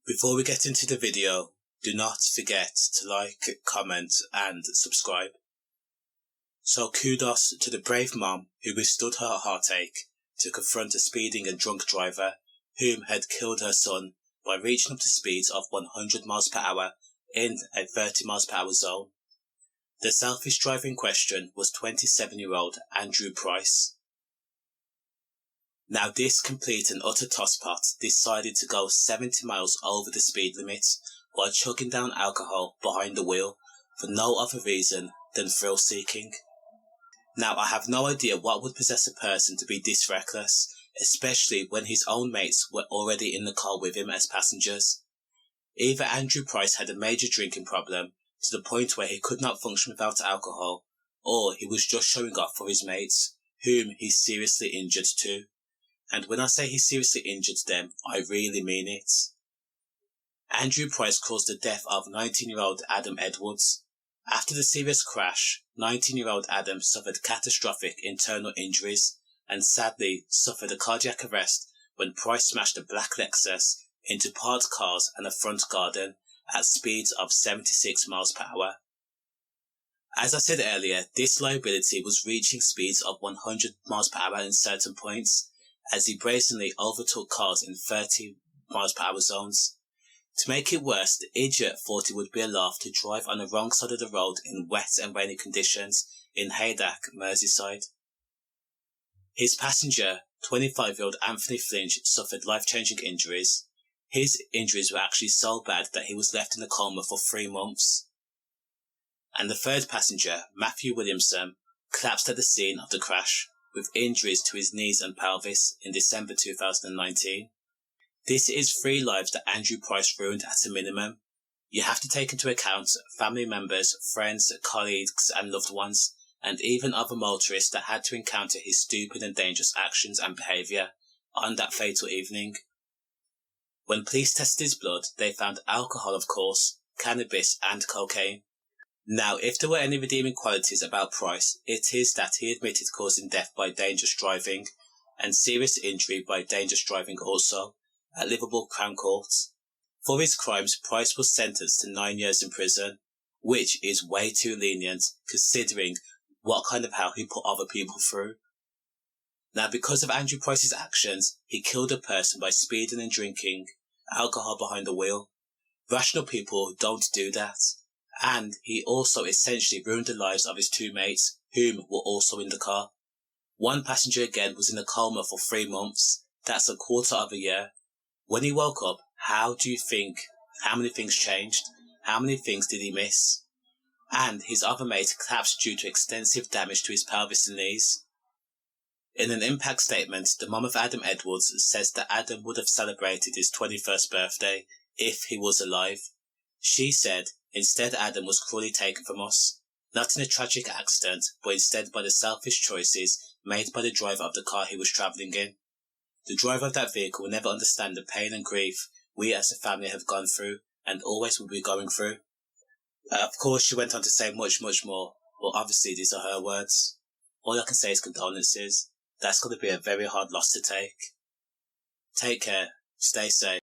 Before we get into the video, do not forget to like, comment and subscribe. So kudos to the brave mom who withstood her heartache to confront a speeding and drunk driver whom had killed her son by reaching up to speeds of 100 miles per hour in a 30 miles per hour zone. The selfish driver in question was 27-year-old Andrew Price. Now this complete and utter tosspot decided to go 70 miles over the speed limit while chugging down alcohol behind the wheel for no other reason than thrill seeking. Now I have no idea what would possess a person to be this reckless, especially when his own mates were already in the car with him as passengers. Either Andrew Price had a major drinking problem to the point where he could not function without alcohol, or he was just showing off for his mates, whom he seriously injured too. And when I say he seriously injured them, I really mean it. Andrew Price caused the death of 19-year-old Adam Edwards. After the serious crash, 19-year-old Adam suffered catastrophic internal injuries and sadly suffered a cardiac arrest when Price smashed a black Lexus into parked cars and a front garden at speeds of 76 miles per hour. As I said earlier, this liability was reaching speeds of 100 miles per hour in certain points, as he brazenly overtook cars in 30 miles per hour zones. To make it worse, the idiot thought it would be a laugh to drive on the wrong side of the road in wet and rainy conditions in Haydock, Merseyside. His passenger, 25-year-old Anthony Finch, suffered life-changing injuries. His injuries were actually so bad that he was left in a coma for 3 months. And the third passenger, Matthew Williamson, collapsed at the scene of the crash, with injuries to his knees and pelvis in December 2019. This is 3 lives that Andrew Price ruined at a minimum. You have to take into account family members, friends, colleagues and loved ones, and even other motorists that had to encounter his stupid and dangerous actions and behaviour on that fatal evening. When police tested his blood, they found alcohol, of course, cannabis and cocaine. Now, if there were any redeeming qualities about Price, it is that he admitted causing death by dangerous driving and serious injury by dangerous driving also at Liverpool Crown Court. For his crimes, Price was sentenced to 9 years in prison, which is way too lenient considering what kind of hell he put other people through. Now, because of Andrew Price's actions, he killed a person by speeding and drinking alcohol behind the wheel. Rational people don't do that. And he also essentially ruined the lives of his 2 mates, whom were also in the car. One passenger again was in a coma for 3 months. That's a quarter of a year. When he woke up, how many things changed? How many things did he miss? And his other mate collapsed due to extensive damage to his pelvis and knees. In an impact statement, the mum of Adam Edwards says that Adam would have celebrated his 21st birthday if he was alive. She said, instead Adam was cruelly taken from us, not in a tragic accident, but instead by the selfish choices made by the driver of the car he was travelling in. The driver of that vehicle will never understand the pain and grief we as a family have gone through and always will be going through. Of course, she went on to say much, much more, but obviously these are her words. All I can say is condolences. That's going to be a very hard loss to take. Take care. Stay safe.